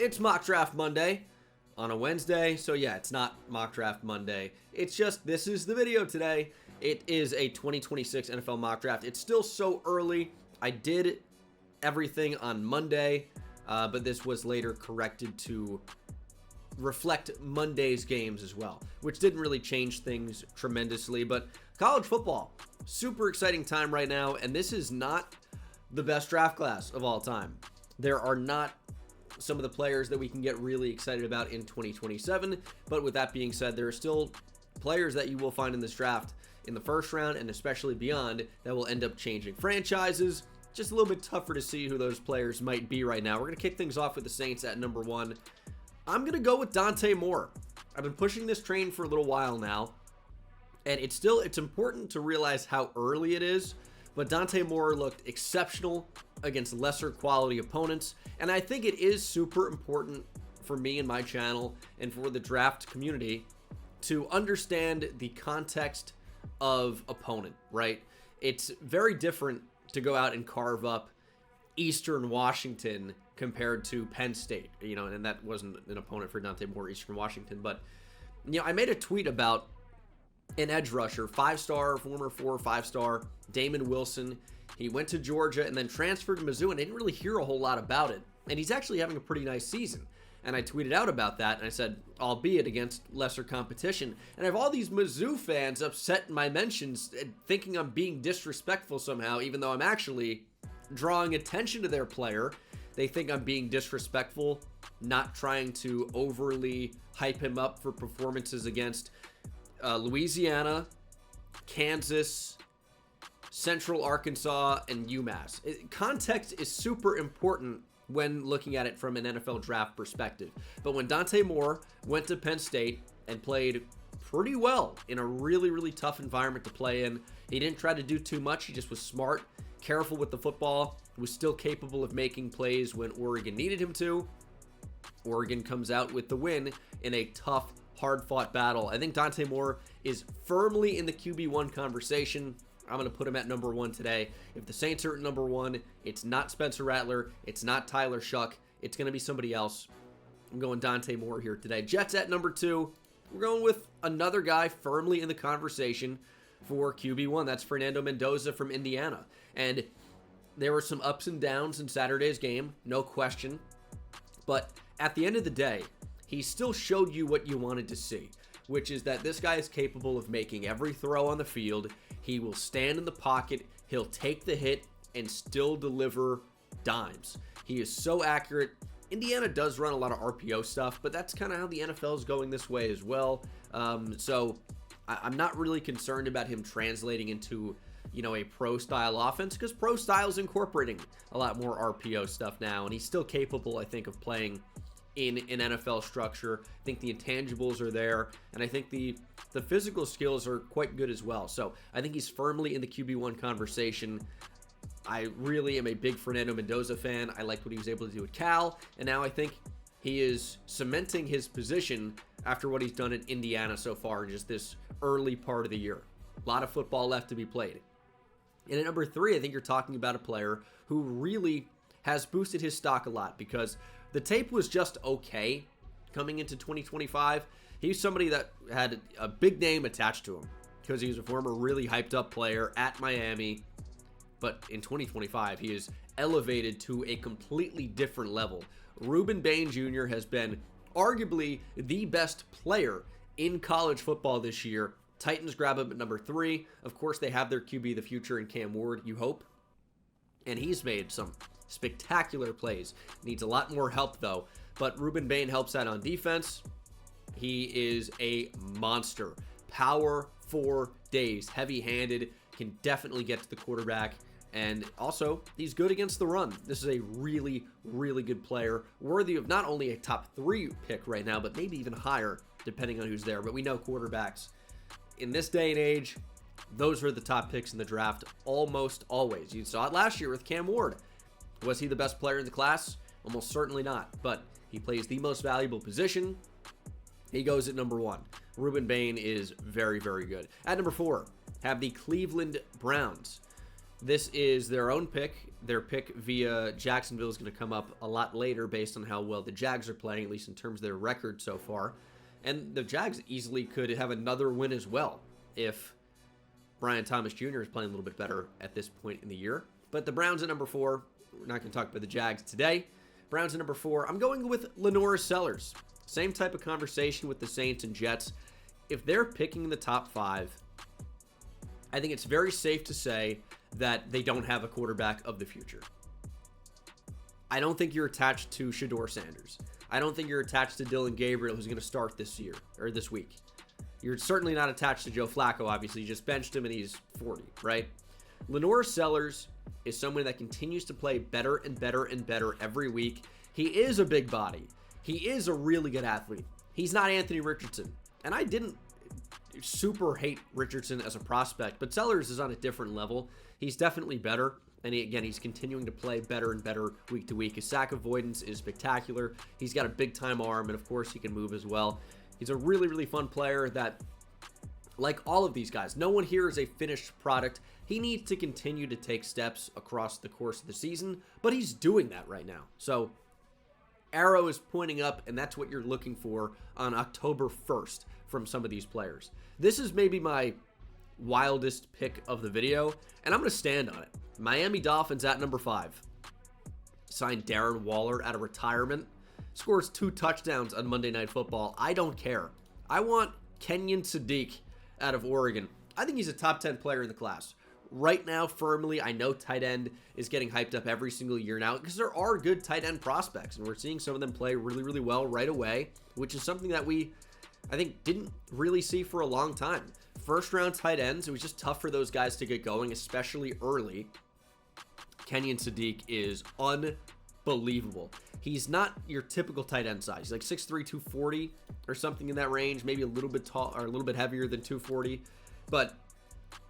It's Mock Draft Monday on a Wednesday, so yeah, it's not Mock Draft Monday. It's just, this is the video today. It is a 2026 NFL Mock Draft. It's still so early. I did everything on Monday, but this was later corrected to reflect Monday's games as well, which didn't really change things tremendously. But college football, super exciting time right now, and this is not the best draft class of all time. There are not some of the players that we can get really excited about in 2027, but with that being said, there are still players that you will find in this draft in the first round and especially beyond that will end up changing franchises. Just a little bit tougher to see who those players might be right now. We're going to kick things off with the Saints at number 1. I'm going to go with Dante Moore. I've been pushing this train for a little while now, and it's important to realize how early it is, but Dante Moore looked exceptional against lesser quality opponents, and I think it is super important for me and my channel and for the draft community to understand the context of opponent, right? It's very different to go out and carve up Eastern Washington compared to Penn State, you know, and that wasn't an opponent for Dante Moore, Eastern Washington, but, you know, I made a tweet about an edge rusher, 5-star, former 4 or 5-star, Damon Wilson. He went to Georgia and then transferred to Mizzou, and I didn't really hear a whole lot about it. And he's actually having a pretty nice season. And I tweeted out about that, and I said, albeit against lesser competition. And I have all these Mizzou fans upset in my mentions, thinking I'm being disrespectful somehow, even though I'm actually drawing attention to their player. They think I'm being disrespectful, not trying to overly hype him up for performances against Louisiana, Kansas, Central Arkansas, and UMass. Context is super important when looking at it from an NFL draft perspective. But when Dante Moore went to Penn State and played pretty well in a really, really tough environment to play in, he didn't try to do too much. He just was smart, careful with the football, was still capable of making plays when Oregon needed him to. Oregon comes out with the win in a tough, hard-fought battle. I think Dante Moore is firmly in the QB1 conversation. I'm going to put him at number 1 today. If the Saints are at number 1, it's not Spencer Rattler. It's not Tyler Shuck. It's going to be somebody else. I'm going Dante Moore here today. Jets at number 2. We're going with another guy firmly in the conversation for QB1. That's Fernando Mendoza from Indiana. And there were some ups and downs in Saturday's game, no question. But at the end of the day, he still showed you what you wanted to see, which is that this guy is capable of making every throw on the field. He will stand in the pocket, he'll take the hit, and still deliver dimes. He is so accurate. Indiana does run a lot of RPO stuff, but that's kind of how the NFL is going this way as well. So I'm not really concerned about him translating into, you know, a pro-style offense, because pro-style is incorporating a lot more RPO stuff now, and he's still capable, I think, of playing in an NFL structure. I think the intangibles are there, and I think the physical skills are quite good as well. So I think he's firmly in the QB1 conversation. I really am a big Fernando Mendoza fan. I liked what he was able to do at Cal, and now I think he is cementing his position after what he's done at Indiana so far in just this early part of the year. A lot of football left to be played. And at number 3, I think you're talking about a player who really has boosted his stock a lot, because the tape was just okay coming into 2025. He's somebody that had a big name attached to him because he was a former really hyped up player at Miami. But in 2025, he is elevated to a completely different level. Ruben Bain Jr. has been arguably the best player in college football this year. Titans grab him at number 3. Of course, they have their QB of the future in Cam Ward, you hope. And he's made some spectacular plays. Needs a lot more help, though. But Ruben Bain helps out on defense. He is a monster. Power for days. Heavy-handed. Can definitely get to the quarterback. And also, he's good against the run. This is a really, really good player. Worthy of not only a top 3 pick right now, but maybe even higher, depending on who's there. But we know quarterbacks, in this day and age, those are the top picks in the draft almost always. You saw it last year with Cam Ward. Was he the best player in the class? Almost certainly not. But he plays the most valuable position. He goes at number 1. Ruben Bain is very, very good. At number 4, have the Cleveland Browns. This is their own pick. Their pick via Jacksonville is going to come up a lot later based on how well the Jags are playing, at least in terms of their record so far. And the Jags easily could have another win as well if Brian Thomas Jr. is playing a little bit better at this point in the year. But the Browns at number 4. We're not going to talk about the Jags today. Browns at number 4. I'm going with Lenore Sellers. Same type of conversation with the Saints and Jets. If they're picking the top 5, I think it's very safe to say that they don't have a quarterback of the future. I don't think you're attached to Shedeur Sanders. I don't think you're attached to Dylan Gabriel, who's going to start this year or this week. You're certainly not attached to Joe Flacco, obviously. You just benched him and he's 40, right? Lenore Sellers is someone that continues to play better and better and better every week. He is a big body. He is a really good athlete. He's not Anthony Richardson. And I didn't super hate Richardson as a prospect, but Sellers is on a different level. He's definitely better. And he's continuing to play better and better week to week. His sack avoidance is spectacular. He's got a big-time arm, and of course, he can move as well. He's a really, really fun player that, like all of these guys, no one here is a finished product. He needs to continue to take steps across the course of the season, but he's doing that right now. So, arrow is pointing up, and that's what you're looking for on October 1st from some of these players. This is maybe my wildest pick of the video, and I'm going to stand on it. Miami Dolphins at number 5. Signed Darren Waller out of retirement. Scores 2 touchdowns on Monday Night Football. I don't care. I want Kenyon Sadiq out of Oregon. I think he's a top 10 player in the class. Right now, firmly, I know tight end is getting hyped up every single year now because there are good tight end prospects, and we're seeing some of them play really, really well right away, which is something that I think, didn't really see for a long time. First-round tight ends, it was just tough for those guys to get going, especially early. Kenyon Sadiq is unbelievable. He's not your typical tight end size. He's like 6'3", 240 or something in that range, maybe a little bit tall or a little bit heavier than 240, but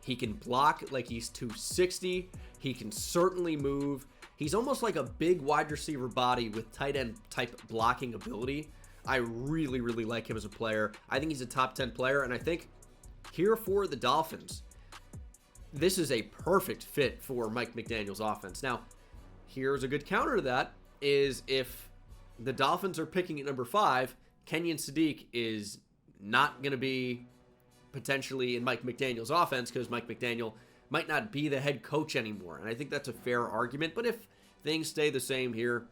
he can block like he's 260. He can certainly move. He's almost like a big wide receiver body with tight end type blocking ability. I really, really like him as a player. I think he's a top 10 player, and I think here for the Dolphins, this is a perfect fit for Mike McDaniel's offense. Now, here's a good counter to that, is if the Dolphins are picking at number 5, Kenyon Sadiq is not going to be potentially in Mike McDaniel's offense because Mike McDaniel might not be the head coach anymore. And I think that's a fair argument. But if things stay the same here,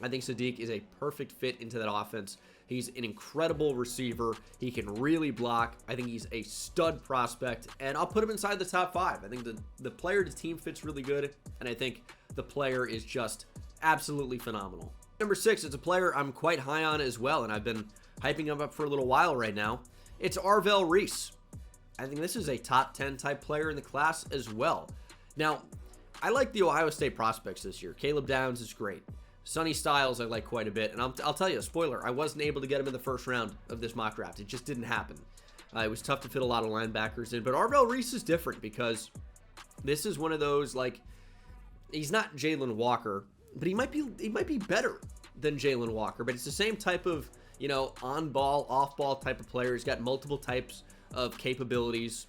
I think Sadiq is a perfect fit into that offense. He's an incredible receiver. He can really block. I think he's a stud prospect, and I'll put him inside the top 5. I think the player to team fits really good, and I think the player is just absolutely phenomenal. Number 6, it's a player I'm quite high on as well, and I've been hyping him up for a little while right now. It's Arvell Reese. I think this is a top 10 type player in the class as well. Now, I like the Ohio State prospects this year. Caleb Downs is great. Sonny Styles I like quite a bit, and I'll tell you, spoiler, I wasn't able to get him in the first round of this mock draft. It just didn't happen. It was tough to fit a lot of linebackers in, but Arvell Reese is different because this is one of those, like, he's not Jalen Walker, but he might be better than Jalen Walker, but it's the same type of, on-ball, off-ball type of player. He's got multiple types of capabilities.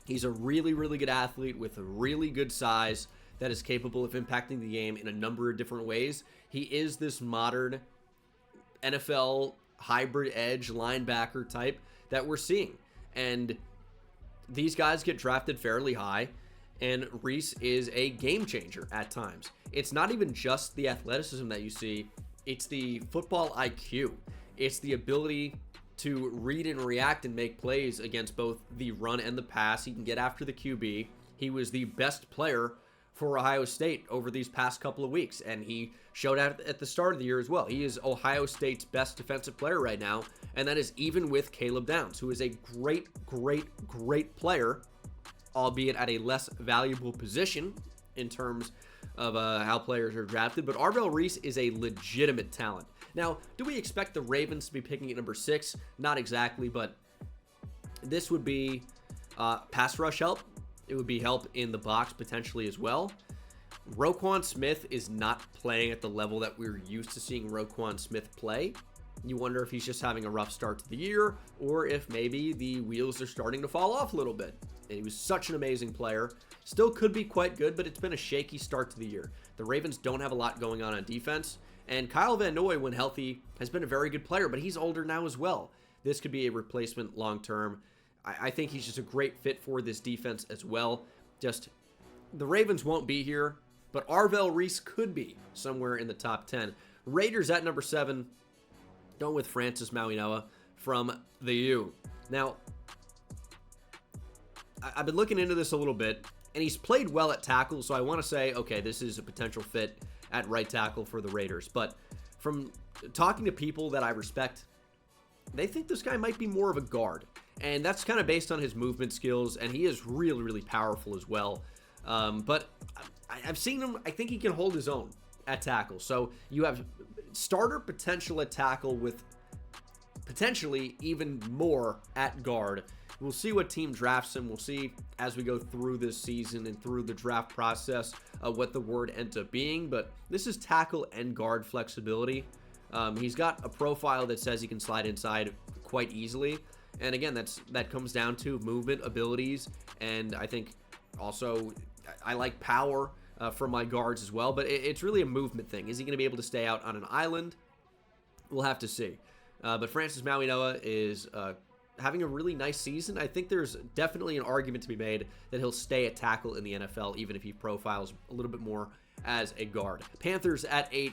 He's a really, really good athlete with a really good size that is capable of impacting the game in a number of different ways. He is this modern NFL hybrid edge linebacker type that we're seeing. And these guys get drafted fairly high, and Reese is a game changer at times. It's not even just the athleticism that you see, it's the football IQ. It's the ability to read and react and make plays against both the run and the pass. He can get after the QB. He was the best player for Ohio State over these past couple of weeks, and he showed out at the start of the year as well. He is Ohio State's best defensive player right now, and that is even with Caleb Downs, who is a great, great, great player, albeit at a less valuable position in terms of how players are drafted. But Arvell Reese is a legitimate talent. Now, do we expect the Ravens to be picking at number 6? Not exactly, but this would be pass rush help. It would be help in the box potentially as well. Roquan Smith is not playing at the level that we're used to seeing Roquan Smith play. You wonder if he's just having a rough start to the year, or if maybe the wheels are starting to fall off a little bit. He was such an amazing player. Still could be quite good, but it's been a shaky start to the year. The Ravens don't have a lot going on defense. And Kyle Van Noy, when healthy, has been a very good player, but he's older now as well. This could be a replacement long-term. I think he's just a great fit for this defense as well. Just, the Ravens won't be here, but Arvell Reese could be somewhere in the top 10. Raiders at number 7, going with Francis Mauigoa from the U. Now, I've been looking into this a little bit, and he's played well at tackle, so I want to say, okay, this is a potential fit at right tackle for the Raiders. But from talking to people that I respect, they think this guy might be more of a guard. And that's kind of based on his movement skills, and he is really, really powerful as well. But I've seen him, I think he can hold his own at tackle. So you have starter potential at tackle with potentially even more at guard. We'll see what team drafts him. We'll see as we go through this season and through the draft process what the word ends up being. But this is tackle and guard flexibility. He's got a profile that says he can slide inside quite easily. And again, that comes down to movement abilities. And I think also I like power from my guards as well. But it's really a movement thing. Is he going to be able to stay out on an island? We'll have to see. But Francis Mauigoa is having a really nice season. I think there's definitely an argument to be made that he'll stay at tackle in the NFL, even if he profiles a little bit more as a guard. Panthers at 8.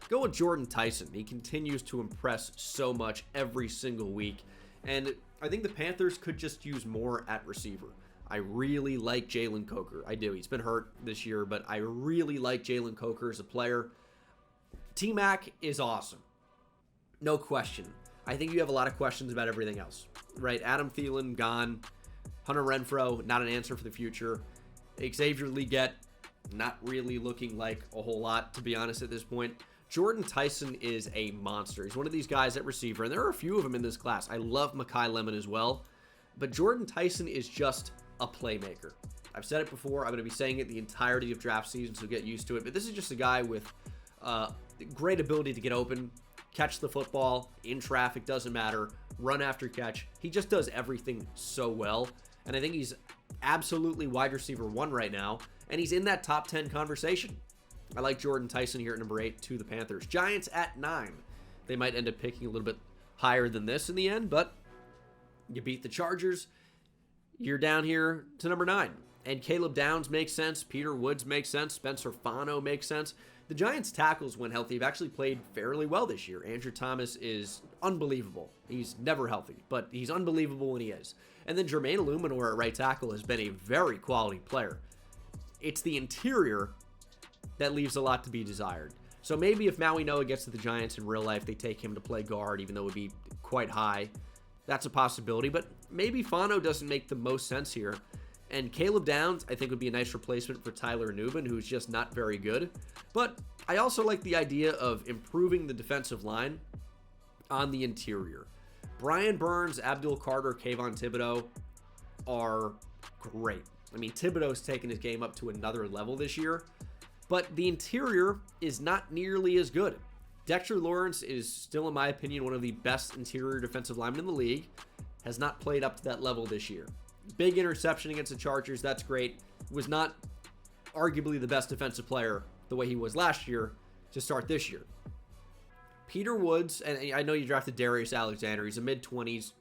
Go with Jordan Tyson. He continues to impress so much every single week. And I think the Panthers could just use more at receiver. I really like Jalen Coker. I do. He's been hurt this year, but I really like Jalen Coker as a player. T-Mac is awesome. No question. I think you have a lot of questions about everything else, right? Adam Thielen, gone. Hunter Renfrow, not an answer for the future. Xavier Legette, not really looking like a whole lot, to be honest, at this point. Jordan Tyson is a monster. He's one of these guys at receiver, and there are a few of them in this class. I love Mekhi Lemon as well, but Jordan Tyson is just a playmaker. I've said it before. I'm going to be saying it the entirety of draft season, so get used to it. But this is just a guy with great ability to get open, catch the football in traffic, doesn't matter, run after catch. He just does everything so well. And I think he's absolutely wide receiver 1 right now. And he's in that top 10 conversation. I like Jordan Tyson here at number 8 to the Panthers. Giants at 9. They might end up picking a little bit higher than this in the end, but you beat the Chargers. You're down here to number 9. And Caleb Downs makes sense. Peter Woods makes sense. Spencer Fano makes sense. The Giants' tackles, when healthy, have actually played fairly well this year. Andrew Thomas is unbelievable. He's never healthy, but he's unbelievable when he is. And then Jermaine Illuminor at right tackle has been a very quality player. It's the interior that leaves a lot to be desired. So maybe if Mauigoa gets to the Giants in real life, they take him to play guard, even though it would be quite high. That's a possibility, but maybe Fano doesn't make the most sense here. And Caleb Downs, I think, would be a nice replacement for Tyler Nubin, who's just not very good. But I also like the idea of improving the defensive line on the interior. Brian Burns, Abdul Carter, Kayvon Thibodeau are great. I mean, Thibodeau's taken his game up to another level this year, but the interior is not nearly as good. Dexter Lawrence is still, in my opinion, one of the best interior defensive linemen in the league. Has not played up to that level this year. Big interception against the Chargers, that's great. Was not arguably the best defensive player the way he was last year to start this year. Peter Woods, and I know you drafted Darius Alexander. He's a mid-20s,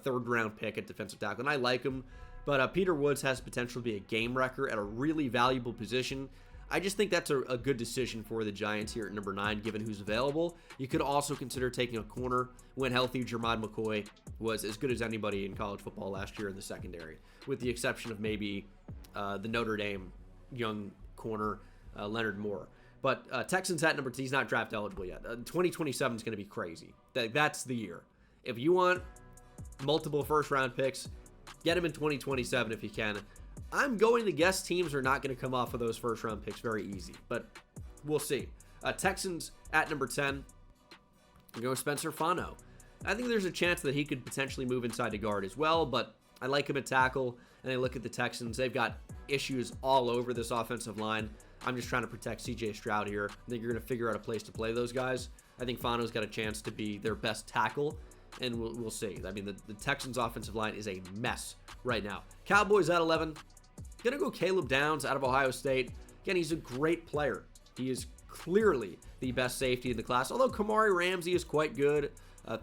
third-round pick at defensive tackle, and I like him. But Peter Woods has potential to be a game wrecker at a really valuable position. I just think that's a good decision for the Giants here at number 9, given who's available. You could also consider taking a corner. When healthy, Jermod McCoy was as good as anybody in college football last year in the secondary, with the exception of maybe the Notre Dame young corner, Leonard Moore. But Texans at number 2, he's not draft eligible yet. 2027 is going to be crazy. That's the year. If you want multiple first-round picks, get him in 2027 if you can. I'm going to guess teams are not going to come off of those first-round picks very easy, but we'll see. Texans at number 10, go with Spencer Fano. I think there's a chance that he could potentially move inside to guard as well, but I like him at tackle, and I look at the Texans. They've got issues all over this offensive line. I'm just trying to protect C.J. Stroud here. I think you're going to figure out a place to play those guys. I think Fano's got a chance to be their best tackle, and we'll see. I mean, the Texans' offensive line is a mess right now. Cowboys at 11. Gonna go Caleb Downs out of Ohio State. Again, he's a great player. He is clearly the best safety in the class, although Kamari Ramsey is quite good.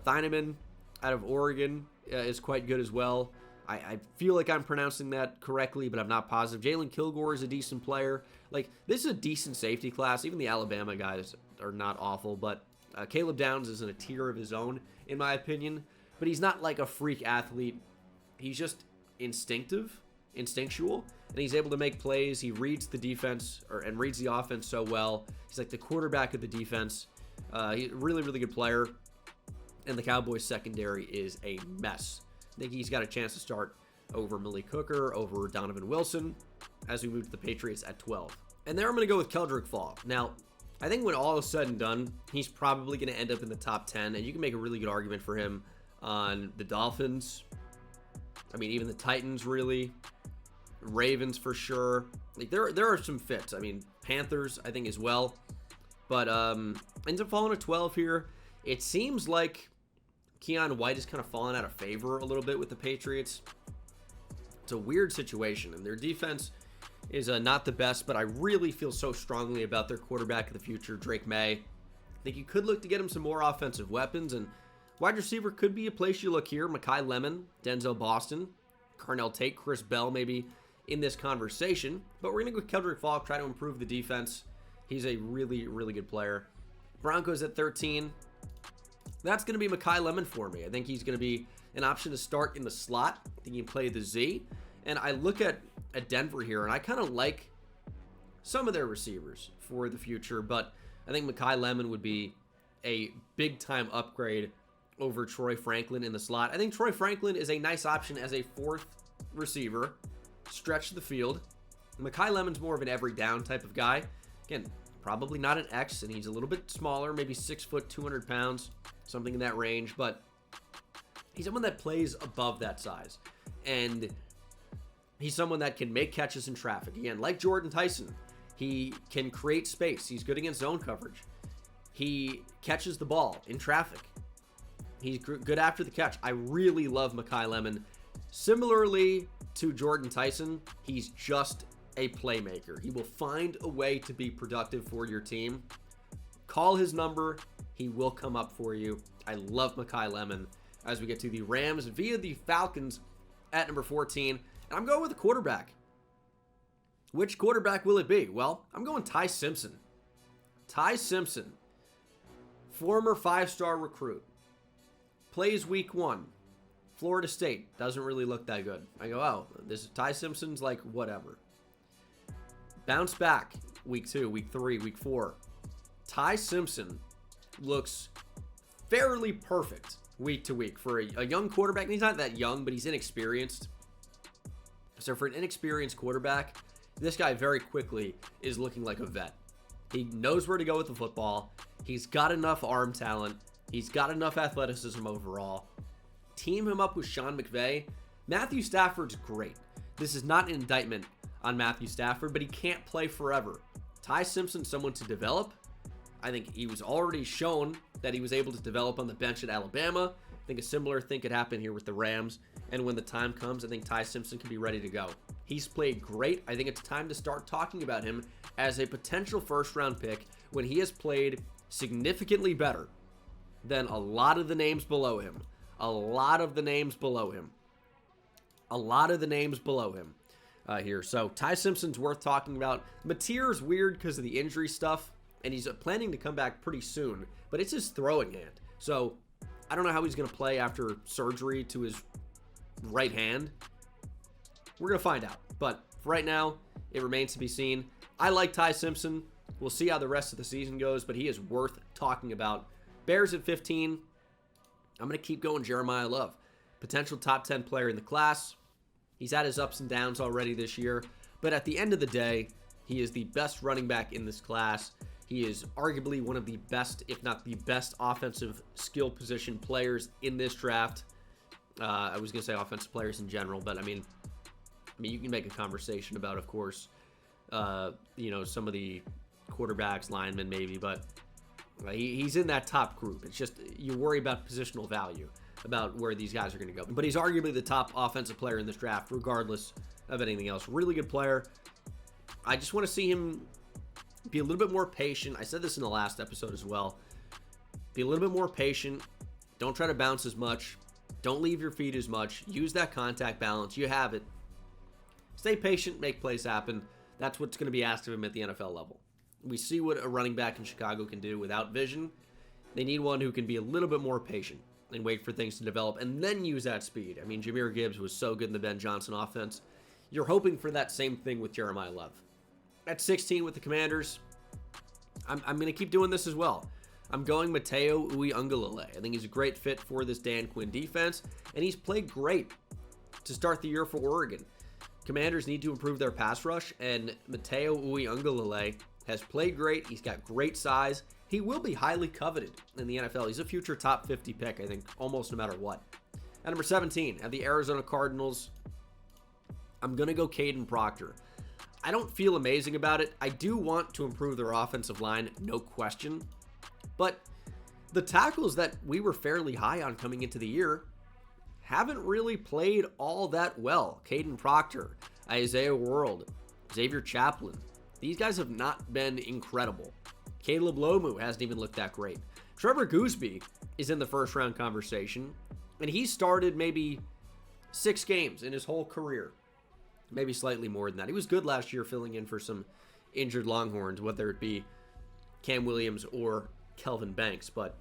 Thieneman out of Oregon is quite good as well. I feel like I'm pronouncing that correctly, but I'm not positive. Jalen Kilgore is a decent player. Like, this is a decent safety class. Even the Alabama guys are not awful, but Caleb Downs is in a tier of his own, in my opinion. But he's not like a freak athlete. He's just instinctual, and he's able to make plays. He reads the defense and reads the offense so well. He's like the quarterback of the defense. He's a really, really good player. And the Cowboys secondary is a mess. I think he's got a chance to start over Malik Hooker, over Donovan Wilson, as we move to the Patriots at 12. And there I'm going to go with Keldrick Fall. Now, I think when all is said and done, he's probably going to end up in the top 10, and you can make a really good argument for him on the Dolphins. I mean, even the Titans, really. Ravens, for sure. Like, there are some fits. I mean, Panthers, I think, as well. But ends up falling to 12 here. It seems like Keon White has kind of fallen out of favor a little bit with the Patriots. It's a weird situation, and their defense is not the best, but I really feel so strongly about their quarterback of the future, Drake May. I think you could look to get him some more offensive weapons, and wide receiver could be a place you look here. Mekhi Lemon, Denzel Boston, Carnell Tate, Chris Bell maybe in this conversation, but we're going to go with Keldrick Fall, try to improve the defense. He's a really, really good player. Broncos at 13. That's going to be Mekhi Lemon for me. I think he's going to be an option to start in the slot. I think he can play the Z. And I look at Denver here, and I kind of like some of their receivers for the future, but I think Mekhi Lemon would be a big-time upgrade over Troy Franklin in the slot. I think Troy Franklin is a nice option as a fourth receiver, stretch the field. Mekhi Lemon's more of an every down type of guy. Again, probably not an X, and he's a little bit smaller, maybe 6 foot, 200 pounds, something in that range, but he's someone that plays above that size, and he's someone that can make catches in traffic. Again, like Jordan Tyson, he can create space. He's good against zone coverage. He catches the ball in traffic. He's good after the catch. I really love Mekhi Lemon. Similarly to Jordan Tyson, he's just a playmaker. He will find a way to be productive for your team. Call his number. He will come up for you. I love Mekhi Lemon as we get to the Rams via the Falcons at number 14. And I'm going with a quarterback. Which quarterback will it be? Well, I'm going Ty Simpson. Ty Simpson, former 5-star recruit, plays week 1. Florida State doesn't really look that good. I go, oh, this Ty Simpson's like whatever. Bounce back week 2, week 3, week 4. Ty Simpson looks fairly perfect week to week for a young quarterback. And he's not that young, but he's inexperienced. So for an inexperienced quarterback, this guy very quickly is looking like a vet. He knows where to go with the football. He's got enough arm talent. He's got enough athleticism overall. Team him up with Sean McVay. Matthew Stafford's great. This is not an indictment on Matthew Stafford, but he can't play forever. Ty Simpson's someone to develop. I think he was already shown that he was able to develop on the bench at Alabama. I think a similar thing could happen here with the Rams. And when the time comes, I think Ty Simpson can be ready to go. He's played great. I think it's time to start talking about him as a potential first-round pick when he has played significantly better than a lot of the names below him. Here. So Ty Simpson's worth talking about. Mateer's weird because of the injury stuff, and he's planning to come back pretty soon, but it's his throwing hand. So I don't know how he's going to play after surgery to his right hand. We're going to find out. But for right now, it remains to be seen. I like Ty Simpson. We'll see how the rest of the season goes, but he is worth talking about. Bears at 15. I'm going to keep going Jeremiah Love. Potential top 10 player in the class. He's had his ups and downs already this year, but at the end of the day, he is the best running back in this class. He is arguably one of the best, if not the best, offensive skill position players in this draft. I was going to say offensive players in general, but I mean, you can make a conversation about, of course, some of the quarterbacks, linemen maybe, but He's in that top group. It's just you worry about positional value, about where these guys are going to go. But he's arguably the top offensive player in this draft, regardless of anything else. Really good player. I just want to see him be a little bit more patient. I said this in the last episode as well. Be a little bit more patient. Don't try to bounce as much. Don't leave your feet as much. Use that contact balance. You have it. Stay patient, make plays happen. That's what's going to be asked of him at the NFL level. We see what a running back in Chicago can do without vision. They need one who can be a little bit more patient and wait for things to develop and then use that speed. I mean, Jahmyr Gibbs was so good in the Ben Johnson offense. You're hoping for that same thing with Jeremiah Love. At 16 with the Commanders, I'm going to keep doing this as well. I'm going Mateo Uiagalelei. I think he's a great fit for this Dan Quinn defense, and he's played great to start the year for Oregon. Commanders need to improve their pass rush, and Mateo Uiagalelei has played great. He's got great size. He will be highly coveted in the NFL. He's a future top 50 pick, I think, almost no matter what. At number 17, at the Arizona Cardinals, I'm going to go Caden Proctor. I don't feel amazing about it. I do want to improve their offensive line, no question. But the tackles that we were fairly high on coming into the year haven't really played all that well. Caden Proctor, Isaiah World, Xavier Chaplin. These guys have not been incredible. Caleb Lomu hasn't even looked that great. Trevor Gooseby is in the first round conversation, and he started maybe 6 games in his whole career. Maybe slightly more than that. He was good last year filling in for some injured Longhorns, whether it be Cam Williams or Kelvin Banks, but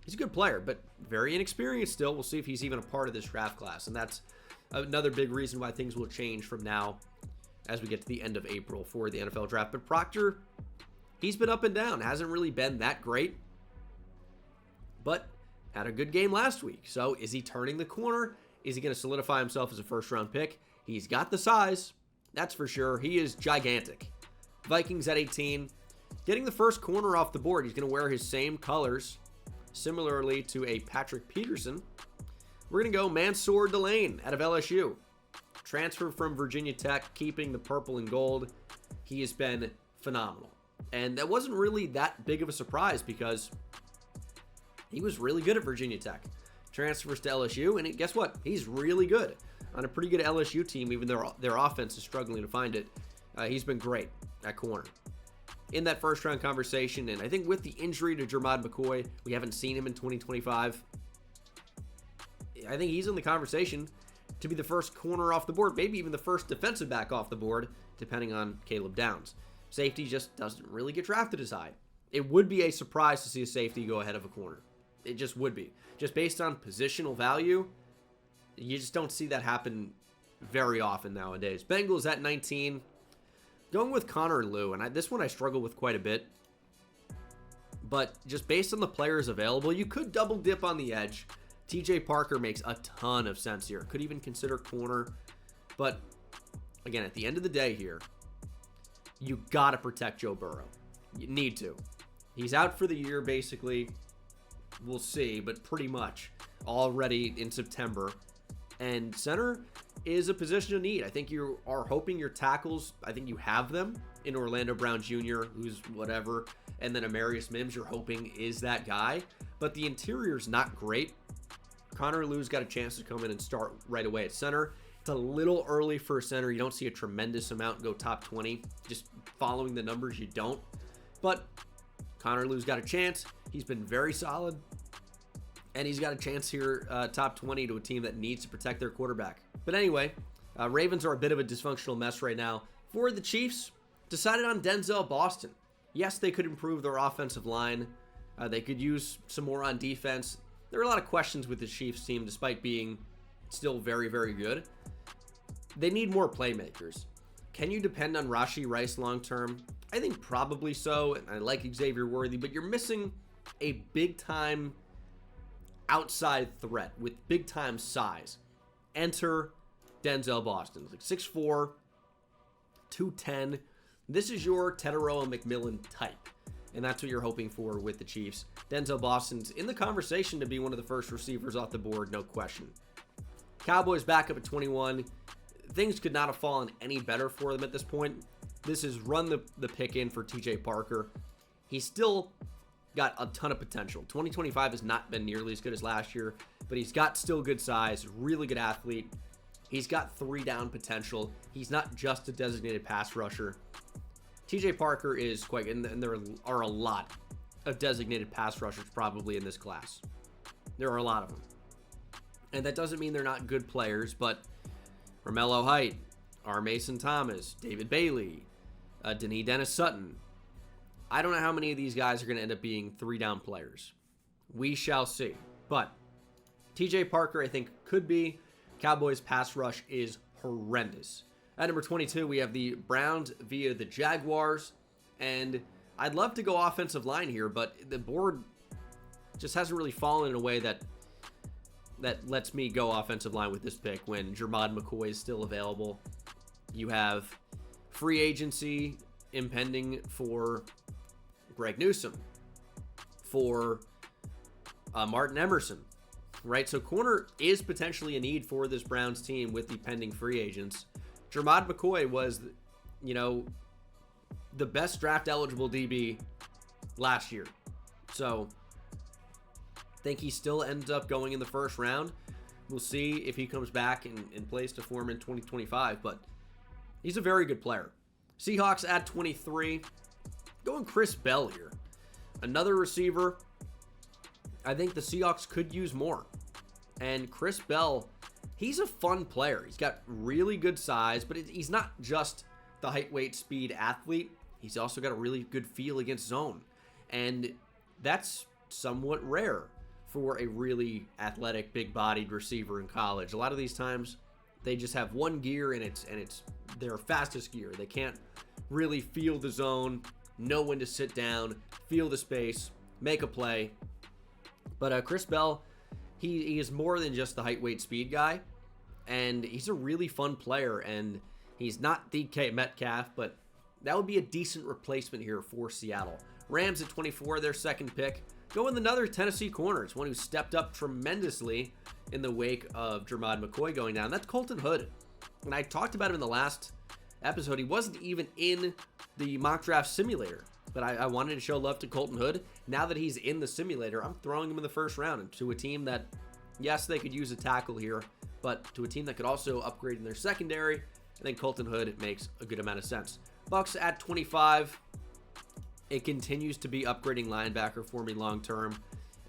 he's a good player, but very inexperienced still. We'll see if he's even a part of this draft class, and that's another big reason why things will change from now as we get to the end of April for the NFL draft. But Proctor, he's been up and down, hasn't really been that great, but had a good game last week. So is he turning the corner? Is he going to solidify himself as a first-round pick? He's got the size, that's for sure. He is gigantic. Vikings at 18. Getting the first corner off the board. He's going to wear his same colors, similarly to a Patrick Peterson. We're going to go Mansour Delane out of LSU. Transfer from Virginia Tech, keeping the purple and gold. He has been phenomenal. And that wasn't really that big of a surprise because he was really good at Virginia Tech. Transfers to LSU, and guess what? He's really good on a pretty good LSU team, even though their offense is struggling to find it. He's been great at corner. In that first round conversation, and I think with the injury to Jermod McCoy, we haven't seen him in 2025. I think he's in the conversation to be the first corner off the board, maybe even the first defensive back off the board, depending on Caleb Downs. Safety just doesn't really get drafted as high. It would be a surprise to see a safety go ahead of a corner. It just would be. Just based on positional value, you just don't see that happen very often nowadays. Bengals at 19. Going with Connor Lew, and this one I struggle with quite a bit. But just based on the players available, you could double dip on the edge. TJ Parker makes a ton of sense here. Could even consider corner. But again, at the end of the day here, you got to protect Joe Burrow. You need to. He's out for the year, basically. We'll see, but pretty much already in September. And center is a position of need. I think you are hoping your tackles, I think you have them in Orlando Brown Jr., who's whatever, and then Amarius Mims, you're hoping is that guy. But the interior's not great. Connor Lew's got a chance to come in and start right away at center. It's a little early for a center. You don't see a tremendous amount go top 20. Just following the numbers, you don't. But Connor Lew's got a chance. He's been very solid. And he's got a chance here, top 20 to a team that needs to protect their quarterback. But anyway, Ravens are a bit of a dysfunctional mess right now. For the Chiefs, decided on Denzel Boston. Yes, they could improve their offensive line. They could use some more on defense. There are a lot of questions with the Chiefs team, despite being still very, very good. They need more playmakers. Can you depend on Rashee Rice long term? I think probably so, and I like Xavier Worthy, but you're missing a big-time outside threat with big-time size. Enter Denzel Boston. Like 6'4", 210. This is your Teteroa McMillan type, and that's what you're hoping for with the Chiefs. Denzel Boston's in the conversation to be one of the first receivers off the board, no question. Cowboys back up at 21. Things could not have fallen any better for them at this point. This is run the pick in for TJ Parker. He's still got a ton of potential. 2025 has not been nearly as good as last year, but he's got still good size, really good athlete. He's got 3-down potential. He's not just a designated pass rusher. TJ Parker is quite, and there are a lot of designated pass rushers probably in this class. There are a lot of them. And that doesn't mean they're not good players, but Romello Height, R. Mason Thomas, David Bailey, Denis Dennis Sutton. I don't know how many of these guys are going to end up being 3-down players. We shall see. But TJ Parker, I think, could be. Cowboys' pass rush is horrendous. At number 22, we have the Browns via the Jaguars. And I'd love to go offensive line here, but the board just hasn't really fallen in a way that lets me go offensive line with this pick when Jermod McCoy is still available. You have free agency impending for Greg Newsome, for Martin Emerson, right? So corner is potentially a need for this Browns team with the pending free agents. Jermod McCoy was, the best draft eligible DB last year. So I think he still ends up going in the first round. We'll see if he comes back and plays to form in 2025, but he's a very good player. Seahawks at 23. Going Chris Bell here. Another receiver. I think the Seahawks could use more. And Chris Bell, he's a fun player. He's got really good size, but he's not just the height, weight, speed athlete. He's also got a really good feel against zone. And that's somewhat rare for a really athletic, big-bodied receiver in college. A lot of these times, they just have one gear, and it's their fastest gear. They can't really feel the zone, know when to sit down, feel the space, make a play. But Chris Bell, he is more than just the height, weight, speed guy, and he's a really fun player, and he's not DK Metcalf, but that would be a decent replacement here for Seattle. Rams at 24, their second pick. Go with another Tennessee corner. It's one who stepped up tremendously in the wake of Jermod McCoy going down. That's Colton Hood. And I talked about him in the last episode. He wasn't even in the mock draft simulator, but I wanted to show love to Colton Hood. Now that he's in the simulator, I'm throwing him in the first round to a team that, yes, they could use a tackle here, but to a team that could also upgrade in their secondary. I think Colton Hood makes a good amount of sense. Bucks at 25. It continues to be upgrading linebacker for me long term.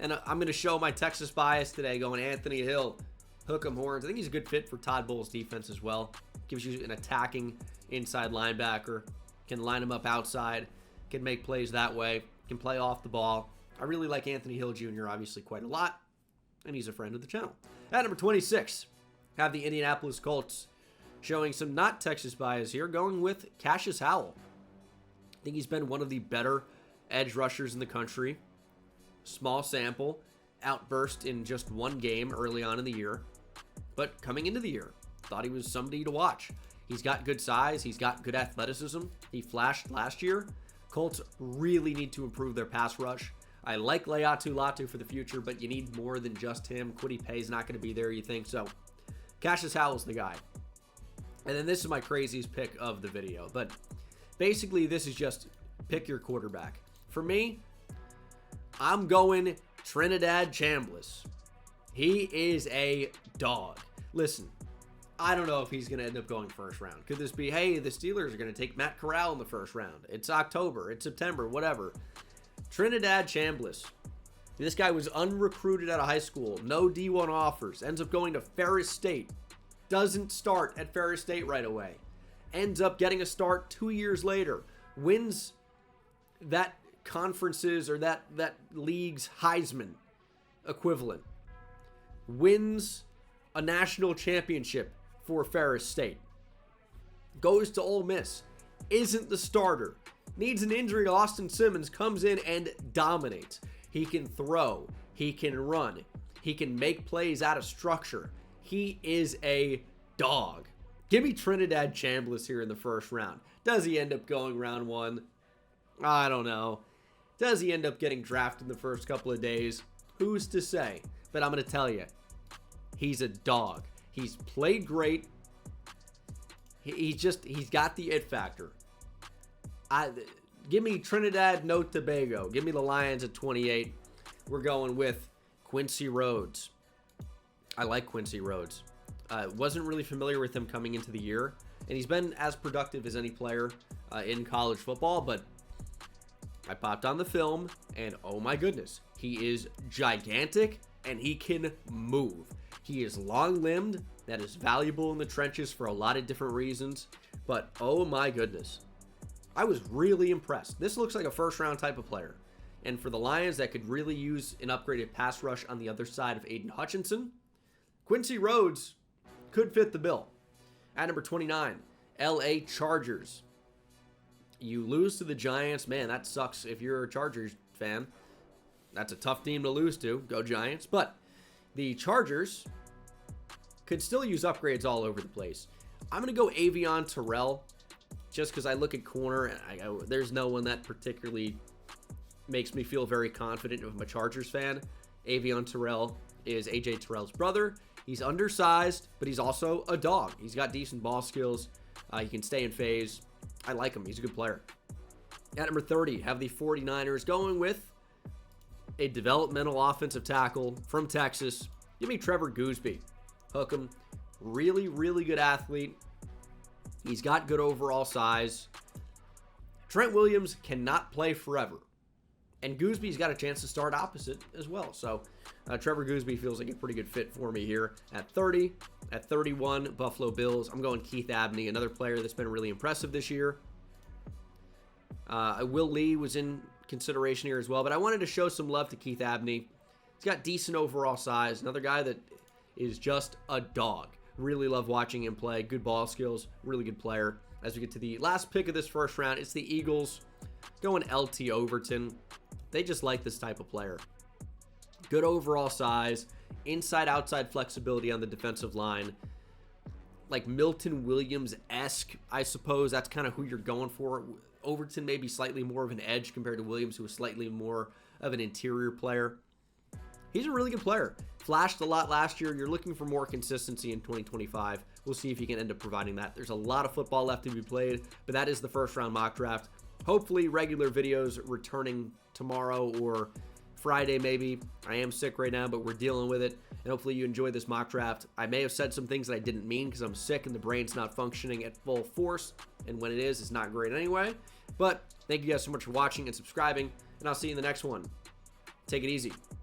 And I'm going to show my Texas bias today going Anthony Hill, hook 'em horns. I think he's a good fit for Todd Bowles' defense as well. Gives you an attacking inside linebacker. Can line him up outside. Can make plays that way. Can play off the ball. I really like Anthony Hill Jr. obviously quite a lot. And he's a friend of the channel. At number 26, have the Indianapolis Colts showing some not Texas bias here. Going with Cassius Howell. I think he's been one of the better edge rushers in the country. Small sample, outburst in just one game early on in the year. But coming into the year, thought he was somebody to watch. He's got good size. He's got good athleticism. He flashed last year. Colts really need to improve their pass rush. I like Leatu Latu for the future, but you need more than just him. Kwity Paye's not going to be there, you think? So Cassius Howell's the guy. And then this is my craziest pick of the video. But basically, this is just pick your quarterback. For me, I'm going Trinidad Chambliss. He is a dog. Listen, I don't know if he's going to end up going first round. Could this be, hey, the Steelers are going to take Matt Corral in the first round. It's October. It's September. Whatever. Trinidad Chambliss. This guy was unrecruited out of high school. No D1 offers. Ends up going to Ferris State. Doesn't start at Ferris State right away. Ends up getting a start 2 years later. Wins that conference's or that league's Heisman equivalent. Wins a national championship for Ferris State. Goes to Ole Miss. Isn't the starter. Needs an injury. Austin Simmons comes in and dominates. He can throw. He can run. He can make plays out of structure. He is a dog. Give me Trinidad Chambliss here in the first round. Does he end up going round one? I don't know. Does he end up getting drafted in the first couple of days? Who's to say? But I'm going to tell you, he's a dog. He's played great. He's got the it factor. Give me Trinidad, no Tobago. Give me the Lions at 28. We're going with Quincy Rhodes. I like Quincy Rhodes. Wasn't really familiar with him coming into the year, and he's been as productive as any player in college football, but I popped on the film, and oh my goodness, he is gigantic, and he can move. He is long-limbed. That is valuable in the trenches for a lot of different reasons, but oh my goodness. I was really impressed. This looks like a first-round type of player, and for the Lions that could really use an upgraded pass rush on the other side of Aiden Hutchinson, Quincy Rhodes could fit the bill. At number 29, LA Chargers. You lose to the Giants. Man, that sucks if you're a Chargers fan. That's a tough team to lose to. Go Giants. But the Chargers could still use upgrades all over the place. I'm going to go Avion Terrell just because I look at corner and there's no one that particularly makes me feel very confident if I'm a Chargers fan. Avion Terrell is AJ Terrell's brother. He's undersized, but he's also a dog. He's got decent ball skills. He can stay in phase. I like him. He's a good player. At number 30, have the 49ers going with a developmental offensive tackle from Texas. Give me Trevor Gooseby. Hook him. Really, really good athlete. He's got good overall size. Trent Williams cannot play forever. And Gooseby's got a chance to start opposite as well. So Trevor Gooseby feels like a pretty good fit for me here at 30. At 31, Buffalo Bills, I'm going Keith Abney, another player that's been really impressive this year. Will Lee was in consideration here as well, but I wanted to show some love to Keith Abney. He's got decent overall size. Another guy that is just a dog. Really love watching him play. Good ball skills. Really good player. As we get to the last pick of this first round, it's the Eagles. Going LT Overton. They just like this type of player. Good overall size. Inside-outside flexibility on the defensive line. Like Milton Williams-esque, I suppose. That's kind of who you're going for. Overton may be slightly more of an edge compared to Williams, who is slightly more of an interior player. He's a really good player. Flashed a lot last year. You're looking for more consistency in 2025. We'll see if he can end up providing that. There's a lot of football left to be played, but that is the first round mock draft. Hopefully regular videos returning tomorrow or Friday maybe. I am sick right now, but we're dealing with it. And hopefully you enjoy this mock draft. I may have said some things that I didn't mean because I'm sick and the brain's not functioning at full force. And when it is, it's not great anyway. But thank you guys so much for watching and subscribing. And I'll see you in the next one. Take it easy.